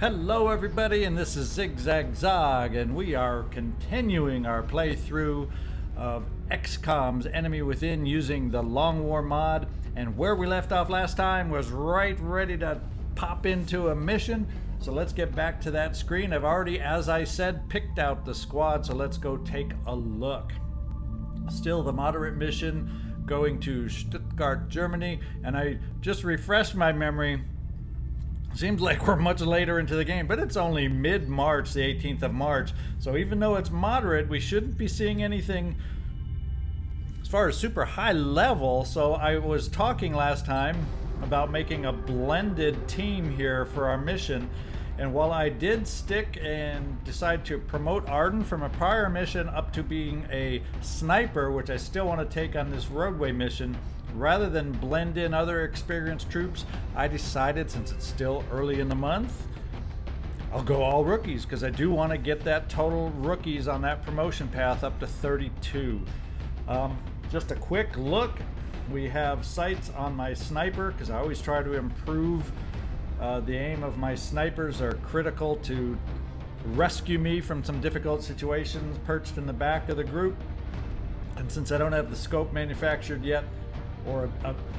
Hello everybody, and this is ZigZagZog, and we are continuing our playthrough of XCOM's Enemy Within using the Long War mod. And where we left off last time was right ready to pop into a mission. So let's get back to that screen. I've already, as I said, picked out the squad, so let's go take a look. Still the moderate mission, going to Stuttgart, Germany, and I just refreshed my memory. Seems like we're much later into the game, but it's only mid-March, the 18th of March. So even though it's moderate, we shouldn't be seeing anything as far as super high level. So I was talking last time about making a blended team here for our mission. And while I did stick and decide to promote Arden from a prior mission up to being a sniper, which I still want to take on this roadway mission, rather than blend in other experienced troops, I decided, since it's still early in the month, I'll go all rookies, because I do want to get that total rookies on that promotion path up to 32. Just a quick look. We have sights on my sniper, because I always try to improve the aim of my snipers. Are critical to rescue me from some difficult situations, perched in the back of the group. And since I don't have the scope manufactured yet, or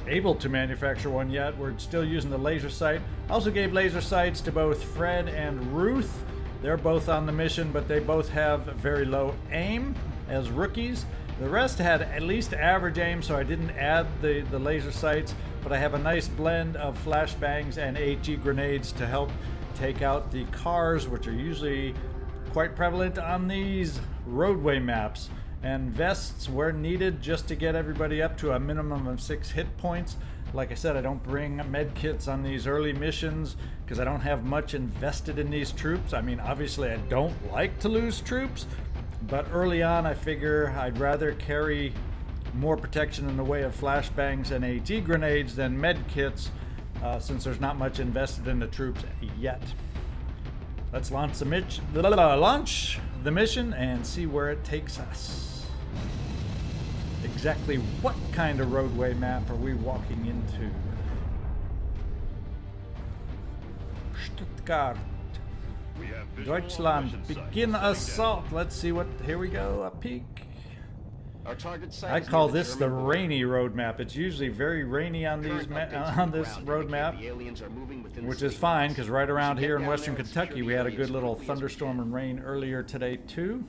able to manufacture one yet, we're still using the laser sight. I also gave laser sights to both Fred and Ruth. They're both on the mission, but they both have very low aim as rookies. The rest had at least average aim, so I didn't add the laser sights, but I have a nice blend of flashbangs and HE grenades to help take out the cars, which are usually quite prevalent on these roadway maps. And vests where needed, just to get everybody up to a minimum of 6 hit points. Like I said, I don't bring med kits on these early missions because I don't have much invested in these troops. I mean, obviously I don't like to lose troops, but early on I figure I'd rather carry more protection in the way of flashbangs and AG grenades than med kits, since there's not much invested in the troops yet. Let's launch the mission and see where it takes us. Exactly what kind of roadway map are we walking into? Stuttgart, Deutschland. Begin assault. Let's see what. Here we go. A peek. Our target site I call this the rainy road map. It's usually very rainy on these on this road map, which is fine because right around here in western Kentucky we had a good little thunderstorm and rain earlier today too.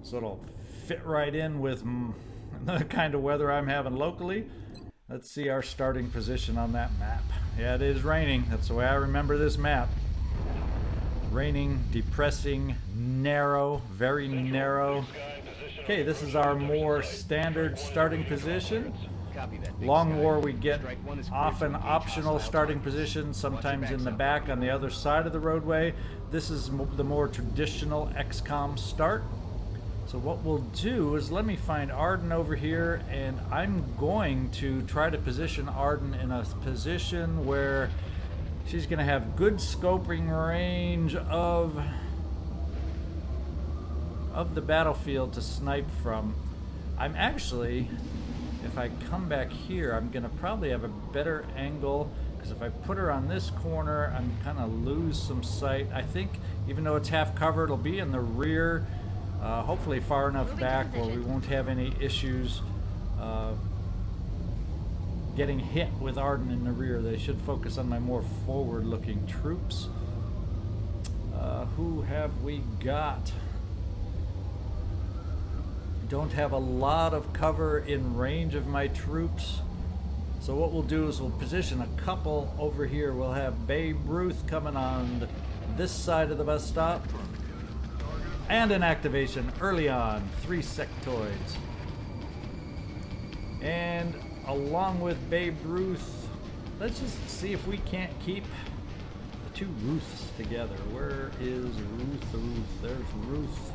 So it'll fit right in with the kind of weather I'm having locally. Let's see our starting position on that map. Yeah, it is raining. That's the way I remember this map. Raining, depressing, narrow, very narrow. Okay, this is our more standard starting position. Long War, we get often optional starting positions, sometimes in the back on the other side of the roadway. This is the more traditional XCOM start. So what we'll do is, let me find Arden over here, and I'm going to try to position Arden in a position where she's going to have good scoping range of the battlefield to snipe from. I'm actually, if I come back here, I'm going to probably have a better angle, because if I put her on this corner, I'm kind of lose some sight. I think even though it's half covered, it'll be in the rear. Hopefully far enough back where we won't have any issues getting hit with Arden in the rear. They should focus on my more forward-looking troops. Who have we got? Don't have a lot of cover in range of my troops. So what we'll do is we'll position a couple over here. We'll have Babe Ruth coming on this side of the bus stop. And an activation early on, 3 sectoids. And along with Babe Ruth, let's just see if we can't keep the 2 Ruths together. Where is Ruth? There's Ruth.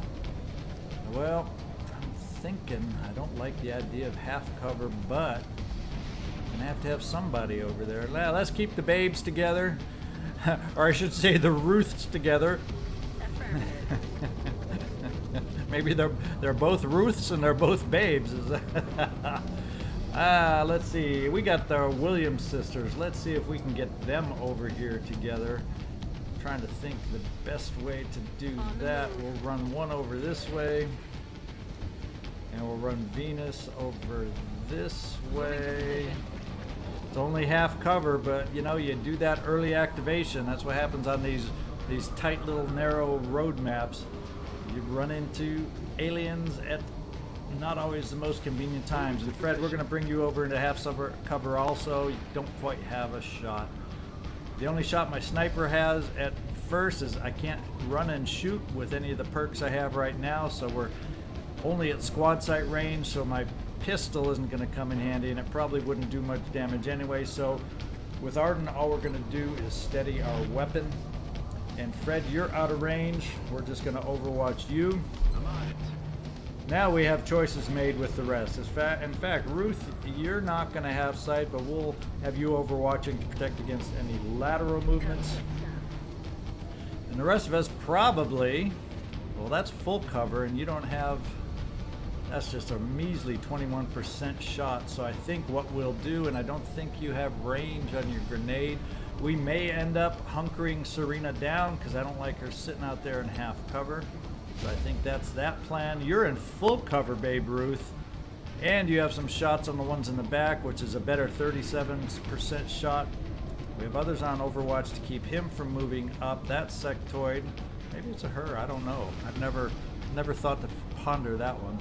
Well, I'm thinking I don't like the idea of half cover, but I'm gonna have to have somebody over there. Now, let's keep the babes together. or I should say the Ruths together. Maybe they're both Ruths and they're both babes. Let's see. We got the Williams sisters. Let's see if we can get them over here together. I'm trying to think the best way to do that. We'll run one over this way. And we'll run Venus over this way. It's only half cover, but you know, you do that early activation. That's what happens on these tight little narrow road maps. You run into aliens at not always the most convenient times. And Fred, we're going to bring you over into half cover also. You don't quite have a shot. The only shot my sniper has at first is I can't run and shoot with any of the perks I have right now, so we're only at squad sight range, so my pistol isn't going to come in handy, and it probably wouldn't do much damage anyway. So with Arden, all we're going to do is steady our weapon. And Fred, you're out of range. We're just going to overwatch you. Now we have choices made with the rest. In fact, Ruth, you're not going to have sight, but we'll have you overwatching to protect against any lateral movements. And the rest of us probably, well, that's full cover, and you don't have, that's just a measly 21% shot. So I think what we'll do, and I don't think you have range on your grenade, we may end up hunkering Serena down because I don't like her sitting out there in half cover. So I think that's that plan. You're in full cover, Babe Ruth. And you have some shots on the ones in the back, which is a better 37% shot. We have others on Overwatch to keep him from moving up. That sectoid, maybe it's a her, I don't know. I've never thought to ponder that one.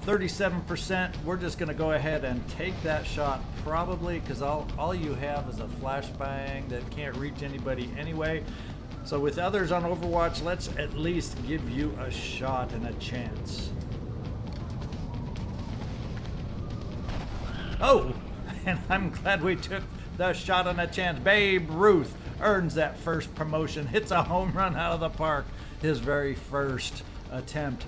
37%, we're just going to go ahead and take that shot probably because all you have is a flashbang that can't reach anybody anyway. So with others on Overwatch, let's at least give you a shot and a chance. Oh, and I'm glad we took the shot and a chance. Babe Ruth earns that first promotion, hits a home run out of the park, his very first attempt.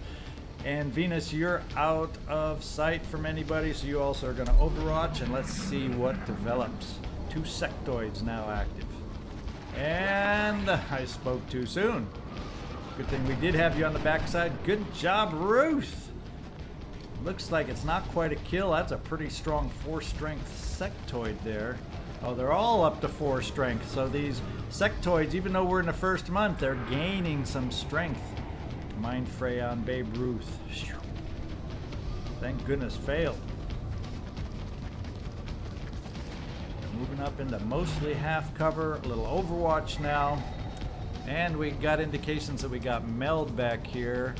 And Venus, you're out of sight from anybody, so you also are going to overwatch, and let's see what develops. 2 sectoids now active. And I spoke too soon. Good thing we did have you on the backside. Good job, Ruth. Looks like it's not quite a kill. That's a pretty strong 4-strength sectoid there. Oh, they're all up to 4 strength. So these sectoids, even though we're in the first month, they're gaining some strength. Mind Fray on Babe Ruth. Thank goodness failed. Moving up into mostly half cover, a little Overwatch now. And we got indications that we got Meld back here.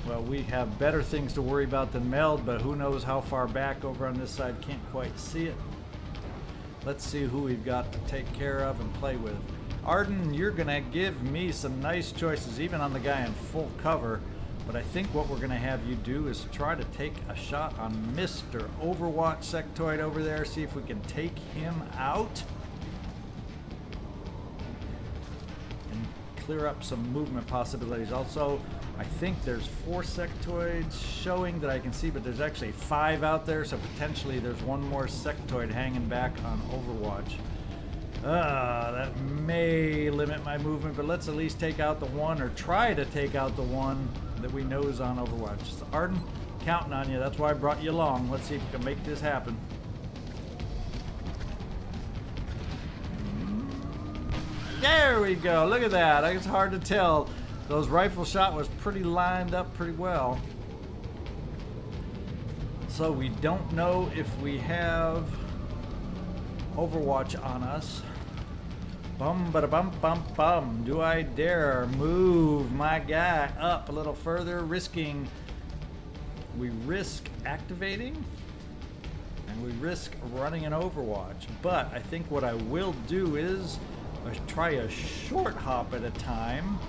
Well, we have better things to worry about than Meld, but who knows how far back over on this side, can't quite see it. Let's see who we've got to take care of and play with. Arden, you're going to give me some nice choices, even on the guy in full cover. But I think what we're going to have you do is try to take a shot on Mr. Overwatch sectoid over there, see if we can take him out. And clear up some movement possibilities. Also, I think there's 4 sectoids showing that I can see, but there's actually 5 out there, so potentially there's one more sectoid hanging back on Overwatch. That may limit my movement, but let's at least take out the one, or try to take out the one that we know is on Overwatch. So Arden, counting on you. That's why I brought you along. Let's see if we can make this happen. There we go. Look at that. It's hard to tell. Those rifle shot was pretty lined up pretty well. So we don't know if we have Overwatch on us. Bum ba da bum bum bum. Do I dare move my guy up a little further, risking? We risk activating, and we risk running an Overwatch. But I think what I will do is try a short hop at a time.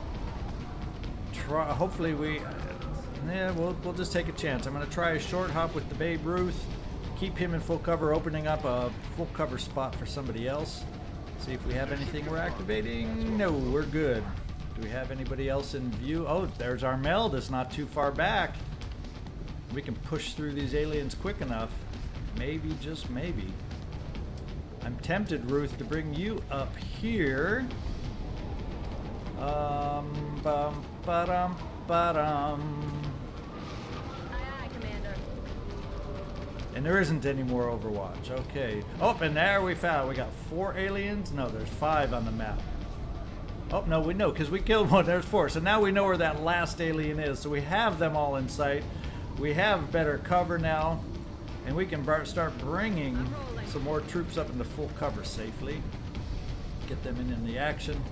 Hopefully we'll just take a chance. I'm going to try a short hop with the Babe Ruth. Keep him in full cover, opening up a full cover spot for somebody else. See if we have anything we're activating. No, we're good. Do we have anybody else in view? Oh, there's our Meld. It's not too far back. We can push through these aliens quick enough. Maybe, just maybe. I'm tempted, Ruth, to bring you up here. Bum, ba-dum, ba-dum. Aye, aye, Commander. And there isn't any more Overwatch. Okay. Oh, and there we got 4 aliens. No, there's 5 on the map. Oh, no, we know, because we killed one. There's 4. So now we know where that last alien is. So we have them all in sight. We have better cover now. And we can start bringing some more troops up into full cover safely. Get them in the action.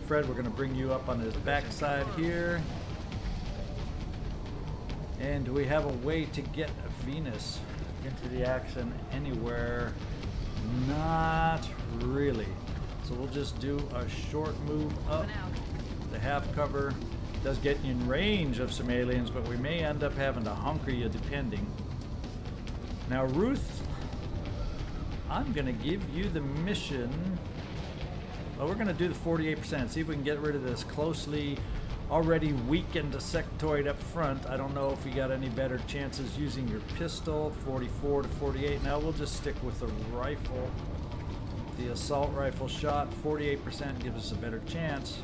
Fred, we're going to bring you up on his backside here. And do we have a way to get Venus into the action anywhere? Not really. So we'll just do a short move up. The half cover does get you in range of some aliens, but we may end up having to hunker you depending. Now, Ruth, I'm going to give you the mission. Well, we're going to do the 48%. See if we can get rid of this closely already weakened sectoid up front. I don't know if you got any better chances using your pistol. 44 to 48. Now we'll just stick with the rifle. The assault rifle shot. 48% gives us a better chance.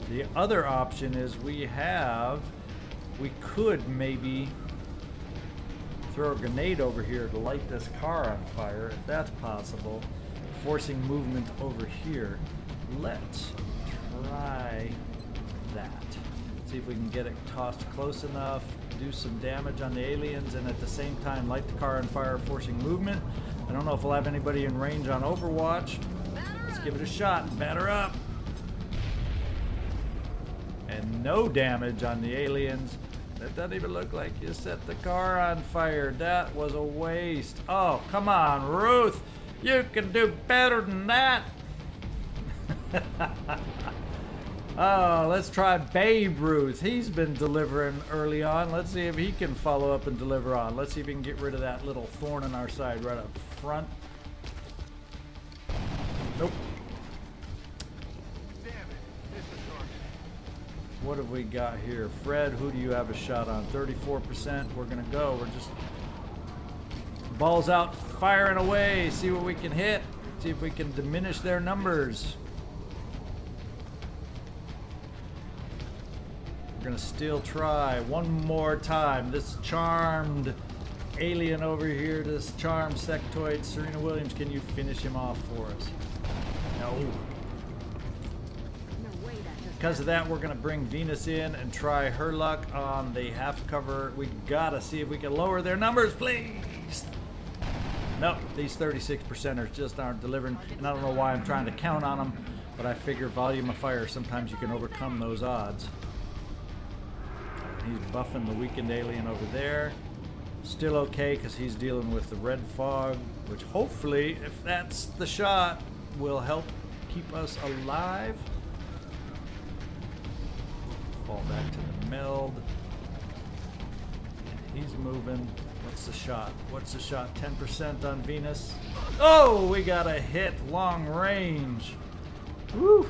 The other option is we could maybe throw a grenade over here to light this car on fire, if that's possible, forcing movement over here. Let's try that. See if we can get it tossed close enough, do some damage on the aliens, and at the same time light the car on fire, forcing movement. I don't know if we'll have anybody in range on Overwatch. Let's give it a shot. Batter up. And no damage on the aliens. That doesn't even look like you set the car on fire. That was a waste. Oh, come on, Ruth. You can do better than that. Oh, let's try Babe Ruth. He's been delivering early on. Let's see if he can follow up and deliver on. Let's see if we can get rid of that little thorn in our side right up front. Nope. What have we got here? Fred, who do you have a shot on? 34%. We're going to go. We're just balls out, firing away. See what we can hit. See if we can diminish their numbers. We're going to still try one more time. This charmed alien over here, this charmed sectoid. Serena Williams, can you finish him off for us? No. Because of that, we're going to bring Venus in and try her luck on the half cover. We got to see if we can lower their numbers, please. Nope, these 36%ers just aren't delivering. And I don't know why I'm trying to count on them, but I figure volume of fire, sometimes you can overcome those odds. He's buffing the weakened alien over there. Still okay because he's dealing with the red fog, which hopefully, if that's the shot, will help keep us alive. Fall back to the meld. He's moving. What's the shot? What's the shot? 10% on Venus. Oh, we got a hit long range. Woo!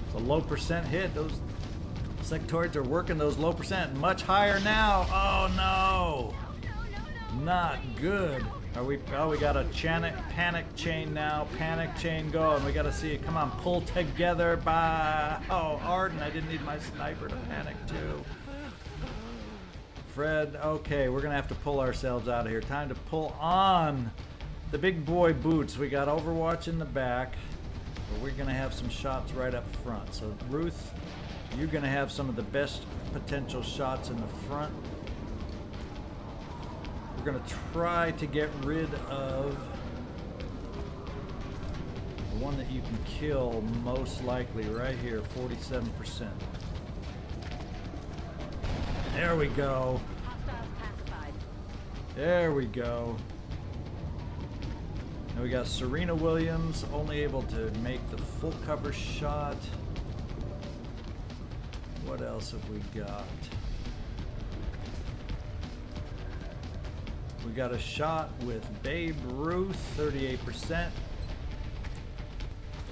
It's a low percent hit. Those sectoids are working those low percent. Much higher now. Oh no! Not good. Are we? Oh, we got a panic chain now. Panic chain going. We got to see it. Come on, pull together by. Oh, Arden, I didn't need my sniper to panic too. Fred, okay, we're gonna have to pull ourselves out of here. Time to pull on the big boy boots. We got Overwatch in the back, but we're gonna have some shots right up front. So Ruth, you're gonna have some of the best potential shots in the front. We're going to try to get rid of the one that you can kill most likely right here, 47%. There we go. There we go. Now we got Serena Williams, only able to make the full cover shot. What else have we got? We got a shot with Babe Ruth, 38%.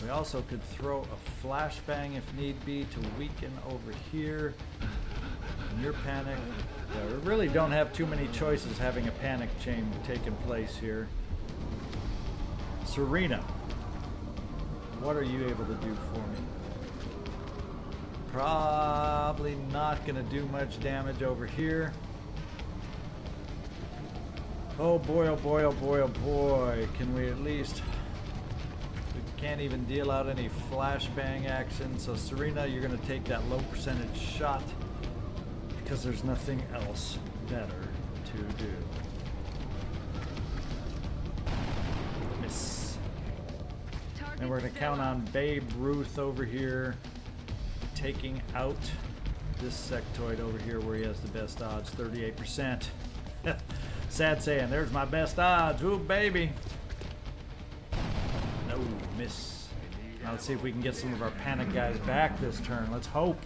We also could throw a flashbang if need be to weaken over here. And you're panicked. Yeah, we really don't have too many choices having a panic chain taking place here. Serena, what are you able to do for me? Probably not going to do much damage over here. Oh boy, oh boy, oh boy, oh boy. Can we at least... We can't even deal out any flashbang action. So Serena, you're going to take that low percentage shot because there's nothing else better to do. Miss. And we're going to count on Babe Ruth over here taking out this sectoid over here where he has the best odds, 38%. Sad saying, there's my best odds. Ooh, baby. No, miss. Now let's see if we can get some of our panic guys back this turn. Let's hope.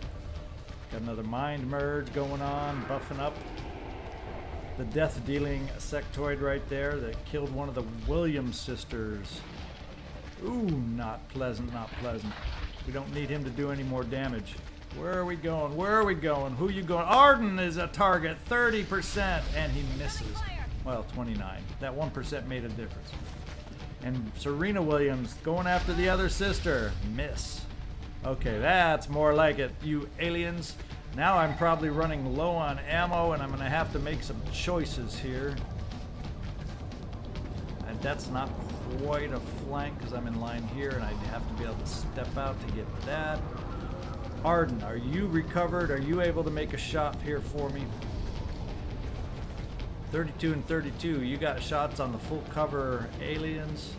Got another mind merge going on, buffing up the death-dealing sectoid right there that killed one of the Williams sisters. Ooh, not pleasant, not pleasant. We don't need him to do any more damage. Where are we going? Where are we going? Who you going? Arden is a target, 30%, and he misses. Well, 29. That 1% made a difference. And Serena Williams going after the other sister. Miss. Okay, that's more like it, you aliens. Now I'm probably running low on ammo, and I'm going to have to make some choices here. And that's not quite a flank because I'm in line here, and I have to be able to step out to get that. Arden, are you recovered? Are you able to make a shot here for me? 32 and 32. You got shots on the full cover aliens.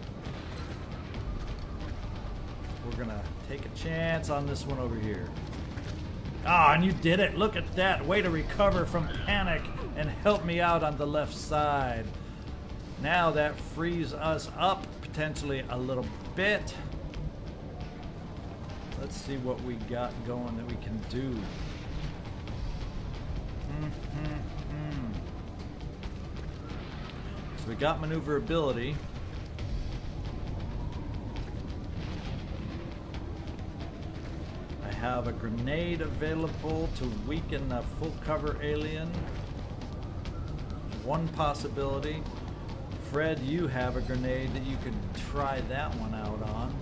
We're gonna take a chance on this one over here. Ah, and you did it. Look at that. Way to recover from panic and help me out on the left side. Now that frees us up potentially a little bit. Let's see what we got going that we can do. So we got maneuverability. I have a grenade available to weaken a full cover alien. One possibility. Fred, you have a grenade that you could try that one out on.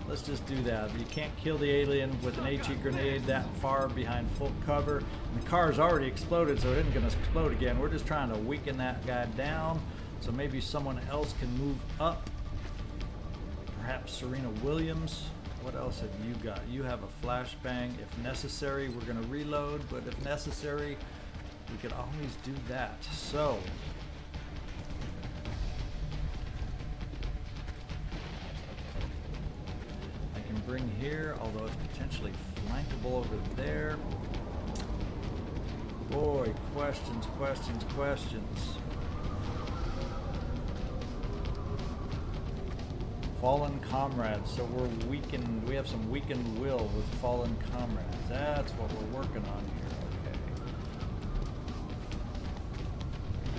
Let's just do that. You can't kill the alien with an HE grenade that far behind full cover. And the car's already exploded, so it isn't going to explode again. We're just trying to weaken that guy down, so maybe someone else can move up. Perhaps Serena Williams. What else have you got? You have a flashbang. If necessary, we're going to reload, but if necessary, we could always do that. So, I can bring here, although it's potentially flankable over there. Boy, questions, questions, questions. Fallen comrades, so we're weakened. We have some weakened will with fallen comrades. That's what we're working on here.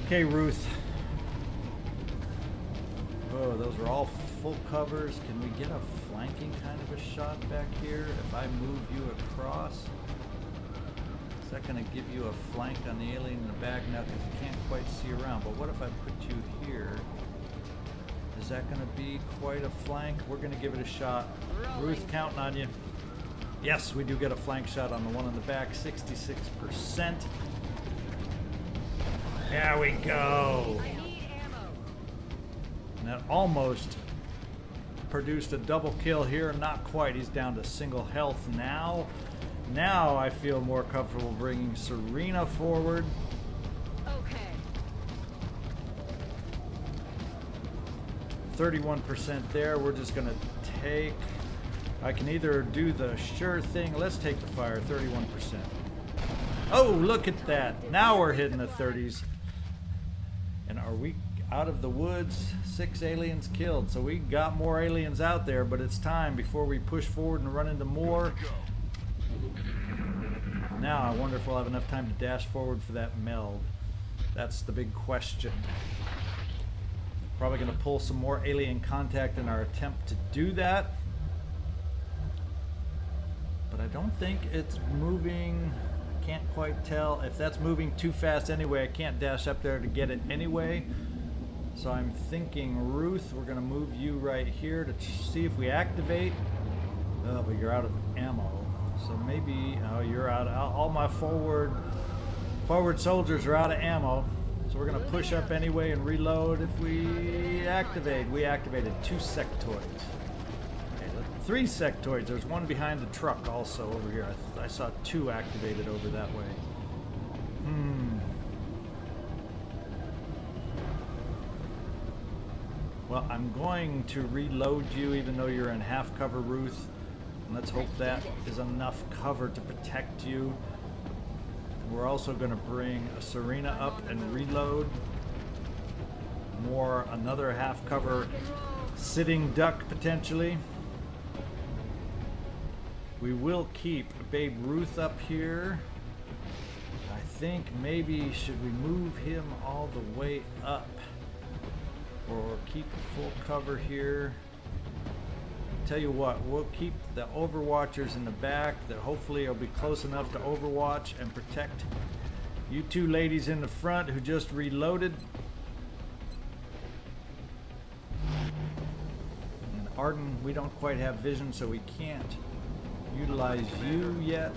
Okay, Ruth. Oh, those are all full covers. Can we get a flanking kind of a shot back here? If I move you across, is that going to give you a flank on the alien in the back now? Because you can't quite see around. But what if I put you here? Is that going to be quite a flank? We're going to give it a shot. Ruth, counting on you. Yes, we do get a flank shot on the one in the back, 66%. There we go. And that almost produced a double kill here. Not quite. He's down to single health now. Now I feel more comfortable bringing Serena forward. 31% there. We're just going to take... I can either do the sure thing. Let's take the fire, 31%. Oh, look at that. Now we're hitting the 30s. And are we out of the woods? 6 aliens killed. So we got more aliens out there, but it's time before we push forward and run into more. Now I wonder if we'll have enough time to dash forward for that meld. That's the big question. Probably going to pull some more alien contact in our attempt to do that. But I don't think it's moving. Can't quite tell. If that's moving too fast anyway, I can't dash up there to get it anyway. So I'm thinking, Ruth, we're going to move you right here to see if we activate. Oh, but you're out of ammo. So maybe, oh, you're out. All my forward soldiers are out of ammo. So we're going to push up anyway and reload if we activate. We activated 2 sectoids. Okay, 3 sectoids. There's one behind the truck also over here. I saw 2 activated over that way. Well, I'm going to reload you even though you're in half cover, Ruth. And let's hope that is enough cover to protect you. We're also going to bring a Serena up and reload. Another half cover sitting duck potentially. We will keep Babe Ruth up here. I think maybe should we move him all the way up or keep full cover here. Tell you what, we'll keep the overwatchers in the back that hopefully will be close enough to overwatch and protect you 2 ladies in the front who just reloaded. And Arden, we don't quite have vision, so we can't utilize you yet.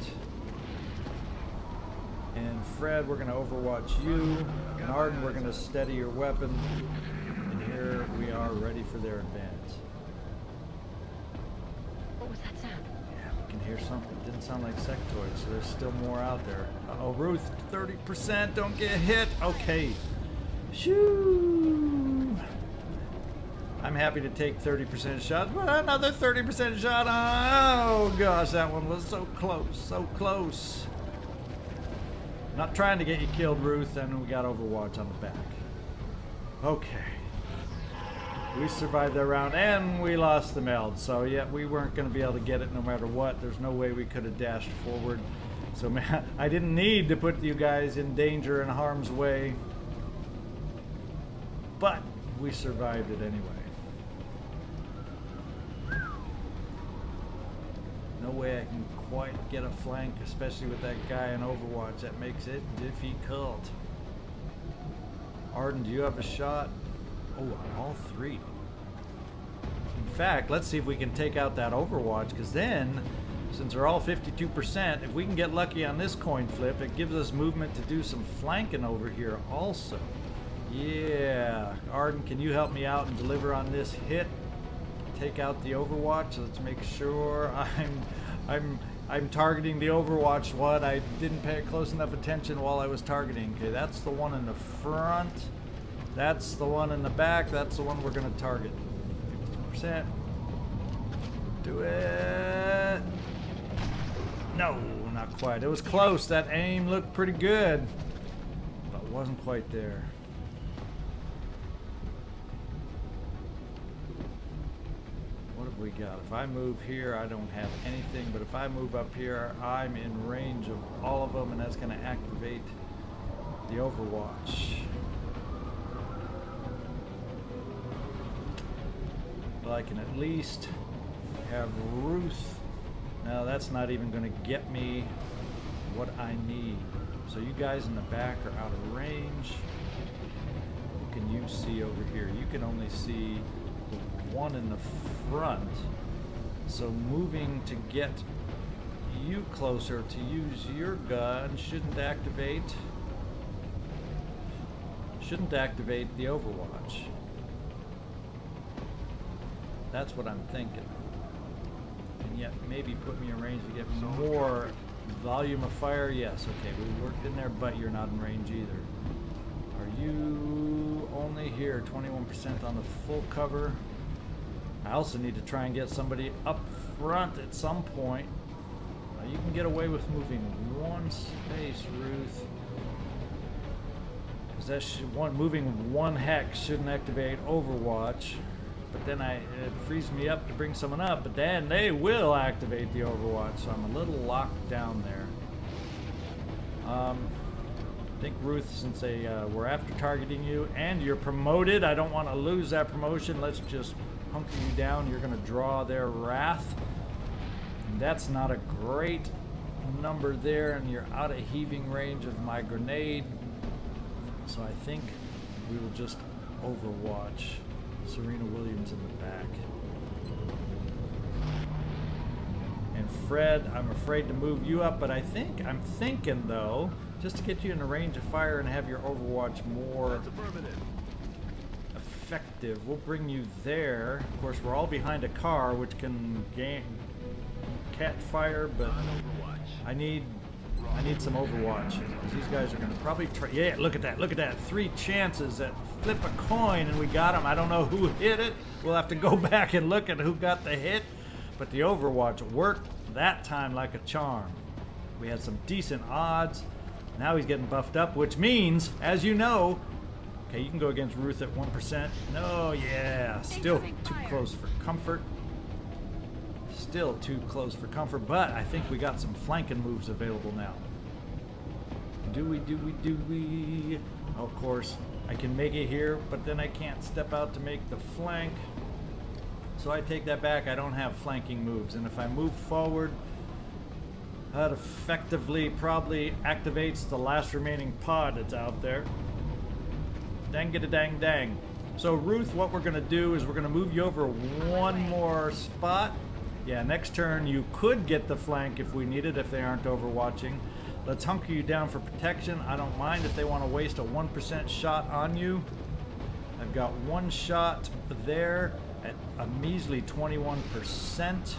And Fred, we're going to overwatch you. And Arden, we're going to steady your weapon. And here we are ready for their advance. What was that sound? Yeah, we can hear something. It didn't sound like sectoids, so there's still more out there. Uh-oh, Ruth, 30%, don't get hit. Okay. Shoo! I'm happy to take 30% shots, but another 30% shot. Oh gosh, that one was so close, so close. Not trying to get you killed, Ruth, and we got Overwatch on the back. Okay. We survived that round, and we lost the meld. So, yeah, we weren't going to be able to get it no matter what. There's no way we could have dashed forward. So, man, I didn't need to put you guys in danger and harm's way. But we survived it anyway. No way I can quite get a flank, especially with that guy in Overwatch. That makes it difficult. Arden, do you have a shot? Oh, on all 3. In fact, let's see if we can take out that Overwatch, because then, since they're all 52%, if we can get lucky on this coin flip, it gives us movement to do some flanking over here also. Yeah. Arden, can you help me out and deliver on this hit? Take out the Overwatch. Let's make sure I'm targeting the Overwatch one. I didn't pay close enough attention while I was targeting. Okay, that's the one in the front. That's the one in the back. That's the one we're going to target. 50%. Do it. No, not quite. It was close. That aim looked pretty good, but it wasn't quite there. What have we got? If I move here, I don't have anything, but if I move up here, I'm in range of all of them, and that's going to activate the Overwatch. Well, I can at least have Ruth. Now that's not even going to get me what I need. So you guys in the back are out of range. What can you see over here? You can only see the one in the front. So moving to get you closer to use your gun shouldn't activate the Overwatch. That's what I'm thinking. And yet maybe put me in range to get more volume of fire. Yes, okay, we worked in there, but you're not in range either. Are you only here? 21% on the full cover. I also need to try and get somebody up front at some point. You can get away with moving one space, Ruth. Because moving one hex shouldn't activate Overwatch. But then it frees me up to bring someone up, but then they will activate the Overwatch, so I'm a little locked down there. think Ruth, since they were after targeting you and you're promoted, I don't want to lose that promotion. Let's just hunker you down. You're going to draw their wrath. And that's not a great number there, and you're out of heaving range of my grenade. So I think we will just overwatch Serena Williams in the back. And Fred, I'm afraid to move you up, but I'm thinking though, just to get you in the range of fire and have your overwatch more effective, we'll bring you there. Of course, we're all behind a car, which can catch fire, but I need some overwatch, because these guys are going to probably try. Yeah, look at that. 3 chances at flip a coin, and we got them. I don't know who hit it. We'll have to go back and look at who got the hit. But the overwatch worked that time like a charm. We had some decent odds. Now he's getting buffed up, which means, as you know, okay, you can go against Ruth at 1%. No, yeah, still too close for comfort. Still too close for comfort, but I think we got some flanking moves available now. Do we? Of course, I can make it here, but then I can't step out to make the flank. So I take that back. I don't have flanking moves, and if I move forward, that effectively probably activates the last remaining pod that's out there. Dang. So Ruth, what we're going to do is we're going to move you over one more spot. Yeah, next turn you could get the flank if we need it, if they aren't overwatching. Let's hunker you down for protection. I don't mind if they want to waste a 1% shot on you. I've got 1 shot there at a measly 21%.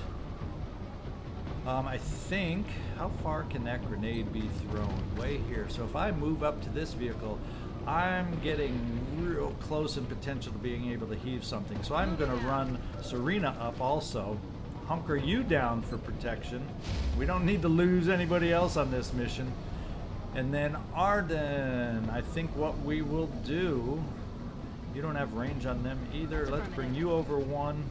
I think, how far can that grenade be thrown? Way here. So if I move up to this vehicle, I'm getting real close in potential to being able to heave something. So I'm going to run Serena up also. Hunker you down for protection. We don't need to lose anybody else on this mission. And then Arden, I think what we will do, you don't have range on them either. Let's bring you over 1.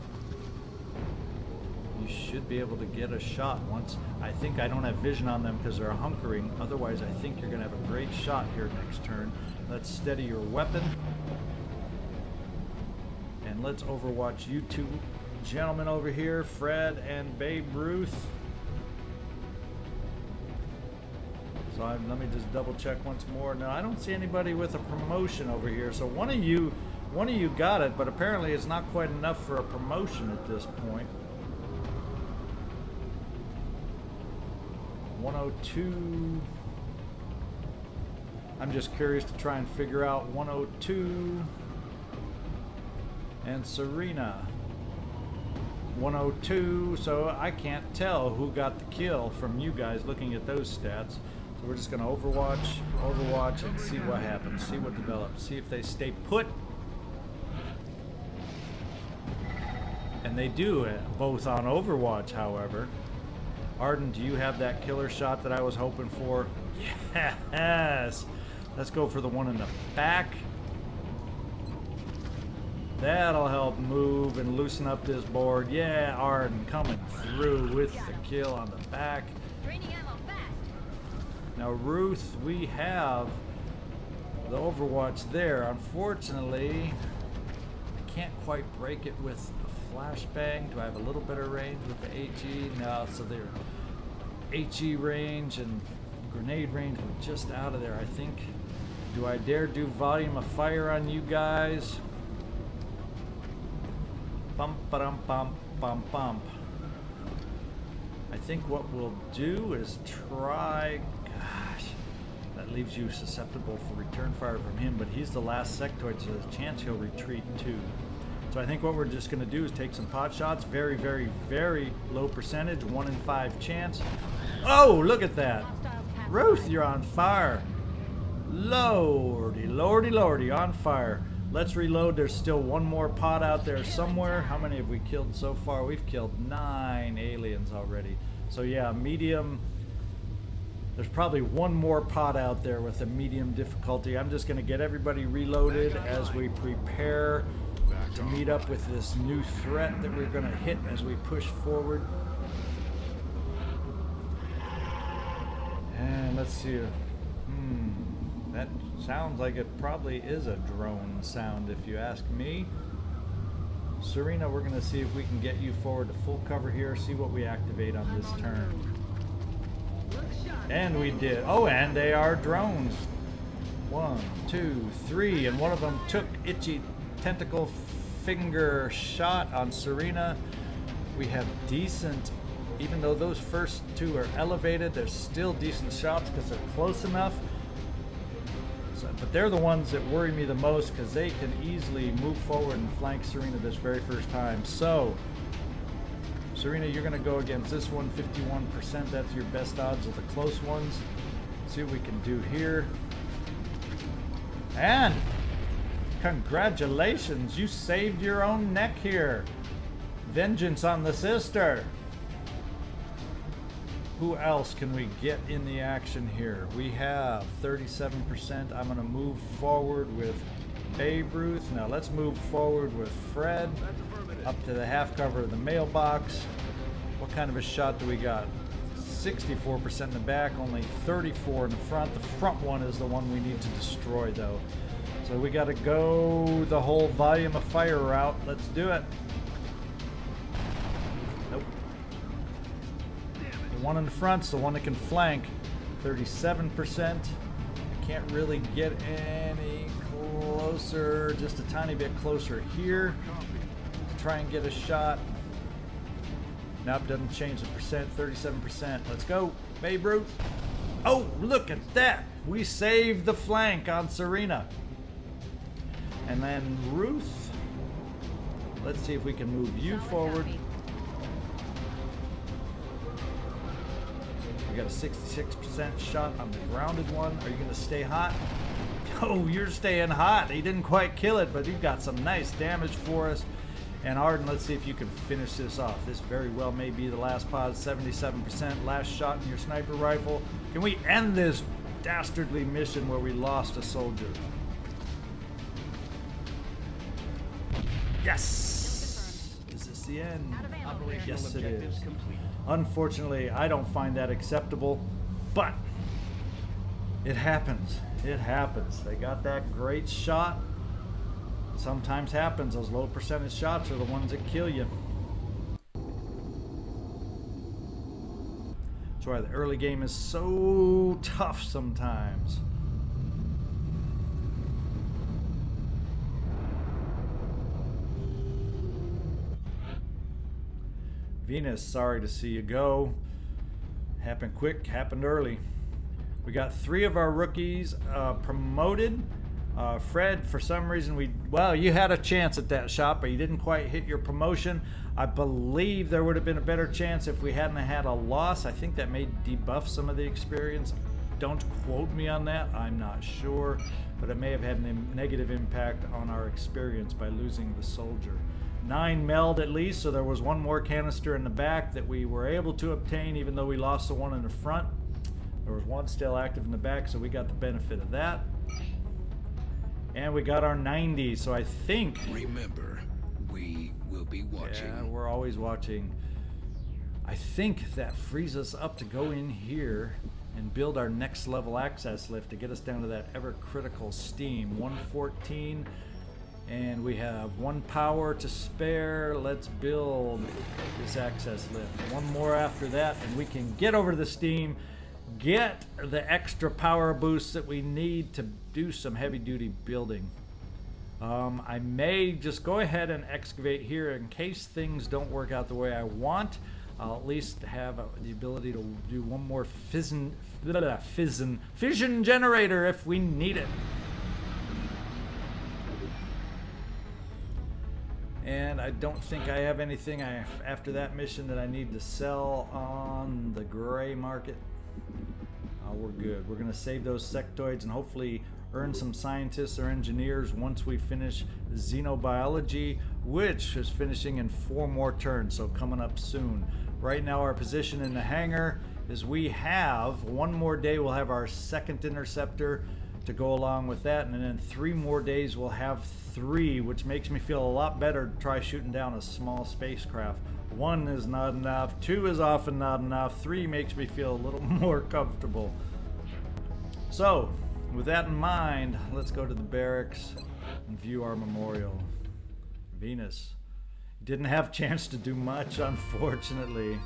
You should be able to get a shot once. I think I don't have vision on them because they're hunkering. Otherwise, I think you're going to have a great shot here next turn. Let's steady your weapon. And let's overwatch you two gentlemen over here, Fred and Babe Ruth. So let me just double check once more. No, I don't see anybody with a promotion over here. So one of you got it, but apparently it's not quite enough for a promotion at this point. 102. I'm just curious to try and figure out 102 and Serena. 102, so I can't tell who got the kill from you guys looking at those stats. So we're just going to overwatch and see what happens, see what develops, see if they stay put. And they do, both on Overwatch, however. Arden, do you have that killer shot that I was hoping for? Yes! Let's go for the one in the back. That'll help move and loosen up this board. Yeah, Arden coming through with the kill on the back. Now, Ruth, we have the Overwatch there. Unfortunately, I can't quite break it with a flashbang. Do I have a little better range with the HE? No, so they're HE range and grenade range were just out of there, I think. Do I dare do volume of fire on you guys? Bump, ba-dum, bump, bump, bump. I think what we'll do is try. Gosh, that leaves you susceptible for return fire from him, but he's the last sectoid, so there's a chance he'll retreat too. So I think what we're just going to do is take some pot shots. Very, very, very low percentage. 1 in 5 chance. Oh, look at that. Ruth, you're on fire. Lordy, lordy, lordy, on fire. Let's reload. There's still one more pod out there somewhere. How many have we killed so far? We've killed 9 aliens already. So yeah, medium. There's probably one more pod out there with a medium difficulty. I'm just going to get everybody reloaded as we prepare to meet up with this new threat that we're going to hit as we push forward. And let's see. That sounds like it probably is a drone sound if you ask me. Serena, we're going to see if we can get you forward to full cover here, see what we activate on this turn. And we did. Oh, and they are drones. 1, 2, 3, and one of them took itchy tentacle finger shot on Serena. We have decent, even though those first two are elevated, they're still decent shots because they're close enough. So, but they're the ones that worry me the most because they can easily move forward and flank Serena this very first time. So, Serena, you're going to go against this one, 51%. That's your best odds of the close ones. See what we can do here. And congratulations, you saved your own neck here. Vengeance on the sister. Who else can we get in the action here? We have 37%. I'm going to move forward with Babe Ruth. Now let's move forward with Fred. Up to the half cover of the mailbox. What kind of a shot do we got? 64% in the back, only 34 in the front. The front one is the one we need to destroy though. So we got to go the whole volume of fire route. Let's do it. Nope. The one in the front's the one that can flank. 37%. I can't really get any closer, just a tiny bit closer here to try and get a shot. Nope, doesn't change the percent, 37%. Let's go, Babe Ruth. Oh, look at that. We saved the flank on Serena. And then Ruth, let's see if we can move you forward. We got a 66% shot on the grounded one. Are you going to stay hot? Oh, you're staying hot. He didn't quite kill it, but he got some nice damage for us. And Arden, let's see if you can finish this off. This very well may be the last pause. 77%. Last shot in your sniper rifle. Can we end this dastardly mission where we lost a soldier? Yes! Is this the end? Yes, it is. Unfortunately, I don't find that acceptable, but it happens. It happens. They got that great shot. Sometimes happens. Those low percentage shots are the ones that kill you. That's why the early game is so tough sometimes. Venus, sorry to see you go. Happened quick, happened early. We got 3 of our rookies promoted. Fred, for some reason, you had a chance at that shot, but you didn't quite hit your promotion. I believe there would have been a better chance if we hadn't had a loss. I think that may debuff some of the experience. Don't quote me on that. I'm not sure, but it may have had a negative impact on our experience by losing the soldier. 9 meld at least, so there was one more canister in the back that we were able to obtain, even though we lost the one in the front. There was one still active in the back, so we got the benefit of that. And we got our 90, so I think... Remember, we will be watching. Yeah, we're always watching. I think that frees us up to go in here and build our next level access lift to get us down to that ever critical steam. 114, and we have 1 power to spare. Let's build this access lift. 1 more after that, and we can get over to the steam, get the extra power boost that we need to do some heavy duty building. I may just go ahead and excavate here in case things don't work out the way I want. I'll at least have the ability to do 1 more fission generator if we need it. And I don't think I have anything after that mission that I need to sell on the gray market. We're good. We're going to save those sectoids and hopefully earn some scientists or engineers once we finish xenobiology, which is finishing in 4 more turns, so coming up soon. Right now our position in the hangar is we have 1 more day, we'll have our 2nd interceptor to go along with that, and then in 3 more days we'll have 3, which makes me feel a lot better to try shooting down a small spacecraft. 1 is not enough, 2 is often not enough, 3 makes me feel a little more comfortable. So With that in mind, let's go to the barracks and view our memorial. Venus. Didn't have a chance to do much, unfortunately.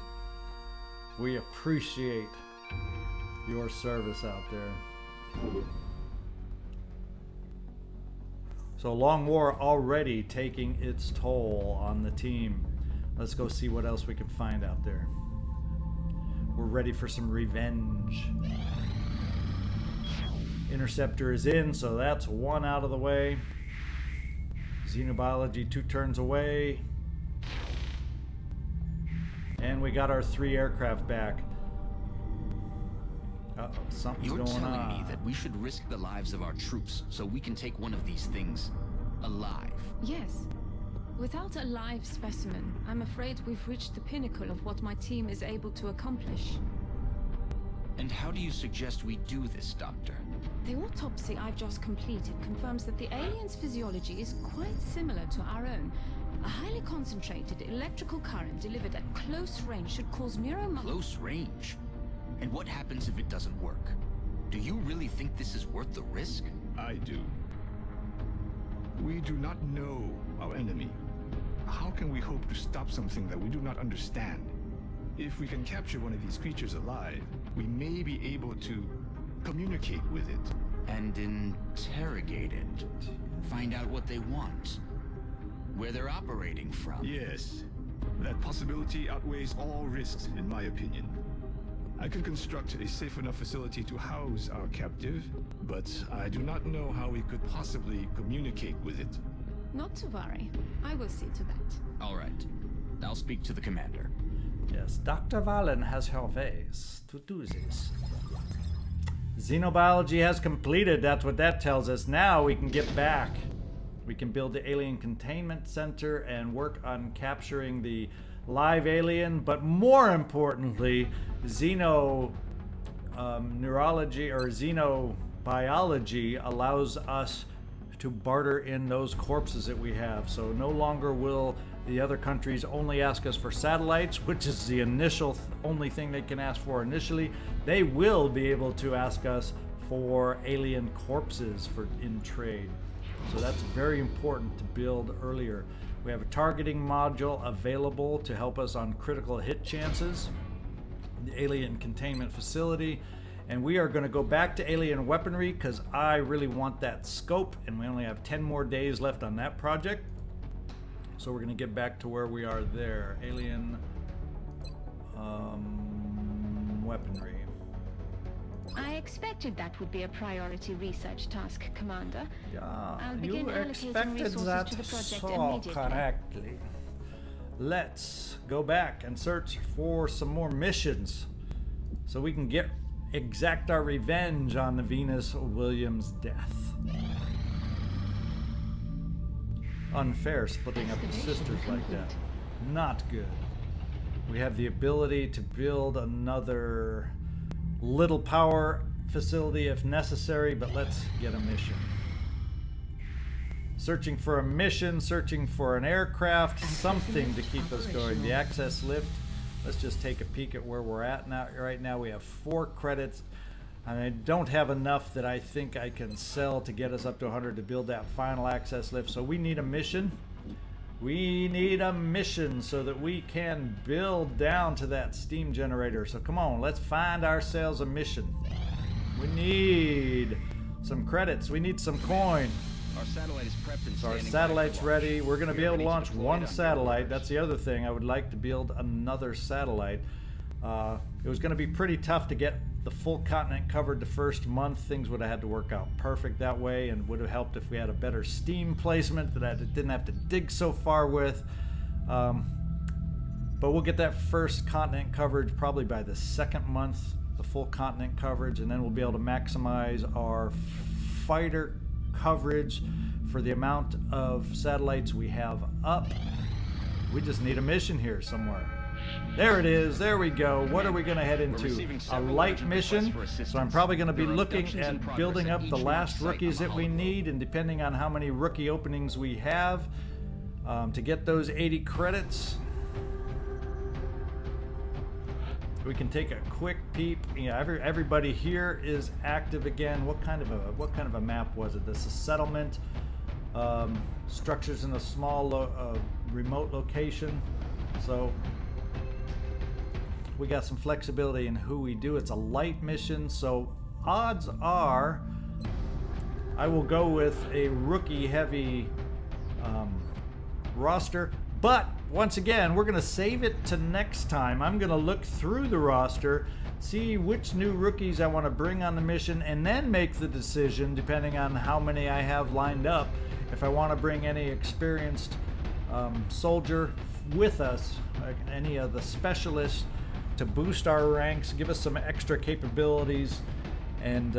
We appreciate your service out there. So Long War already taking its toll on the team. Let's go see what else we can find out there. We're ready for some revenge. Interceptor is in, so that's one out of the way. Xenobiology 2 turns away. And we got our 3 aircraft back. Uh-oh, something's going on. You're telling me that we should risk the lives of our troops so we can take one of these things alive? Yes. Without a live specimen, I'm afraid we've reached the pinnacle of what my team is able to accomplish. And how do you suggest we do this, Doctor? The autopsy I've just completed confirms that the alien's physiology is quite similar to our own. A highly concentrated electrical current delivered at close range should cause Close range? And what happens if it doesn't work? Do you really think this is worth the risk? I do. We do not know our enemy. How can we hope to stop something that we do not understand? If we can capture one of these creatures alive, we may be able to communicate with it. And interrogate it. Find out what they want. Where they're operating from. Yes. That possibility outweighs all risks, in my opinion. I can construct a safe enough facility to house our captive, but I do not know how we could possibly communicate with it. Not to worry. I will see to that. All right. I'll speak to the commander. Yes, Dr. Valen has her ways to do this. Xenobiology has completed. That's what that tells us. Now we can get back. We can build the alien containment center and work on capturing the live alien, but more importantly, neurology or xenobiology allows us to barter in those corpses that we have. So no longer will the other countries only ask us for satellites, which is the initial only thing they can ask for initially. They will be able to ask us for alien corpses in trade. So that's very important to build earlier. We have a targeting module available to help us on critical hit chances, the alien containment facility, and we are going to go back to alien weaponry because I really want that scope, and we only have 10 more days left on that project. So we're going to get back to where we are there. Alien weaponry. I expected that would be a priority research task, Commander. Yeah, I'll begin you allocating expected resources that to the project so immediately. correctly. Let's go back and search for some more missions so we can exact our revenge on the Venus Williams death. Unfair splitting up the sisters like that. Not good. We have the ability to build another little power facility if necessary, but let's get a mission. Searching for a mission, searching for an aircraft, something to keep us going. The access lift, let's just take a peek at where we're at now. Right now we have 4 credits, and I don't have enough that I think I can sell to get us up to 100 to build that final access lift. So we need a mission. We need a mission so that we can build down to that steam generator. So come on, let's find ourselves a mission. We need some credits. We need some coin. Our satellite is prepped and So our standing satellite's by for launch. ready. We're going to be able to Ready launch deploy one on satellite. your That's the other thing. I would like to build another satellite. It was going to be pretty tough to get the full continent covered the first month. Things would have had to work out perfect that way, and would have helped if we had a better steam placement that I didn't have to dig so far with. But we'll get that first continent coverage probably by the second month, the full continent coverage, and then we'll be able to maximize our fighter coverage for the amount of satellites we have up. We just need a mission here somewhere. There it is. There we go. What are we going to head into? A light mission. So I'm probably going to be looking at building up the last rookies that we need, and depending on how many rookie openings we have to get those 80 credits. we can take a quick peep. You know, everybody here is active again. What kind of a map was it? This is settlement, structures in a small remote location. So we got some flexibility in who we do. It's a light mission, so odds are I will go with a rookie heavy roster. But once again, we're going to save it to next time. I'm going to look through the roster, see which new rookies I want to bring on the mission, and then make the decision, depending on how many I have lined up, if I want to bring any experienced soldier with us, like any of the specialists, to boost our ranks, give us some extra capabilities, and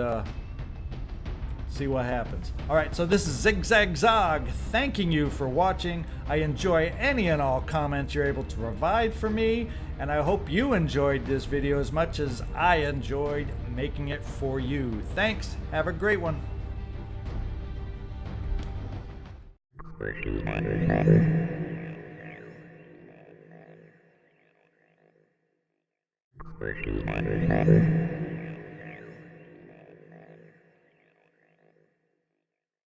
see what happens. All right, so this is ZigZagZog thanking you for watching. I enjoy any and all comments you're able to provide for me, and I hope you enjoyed this video as much as I enjoyed making it for you. Thanks. Have a great one. Working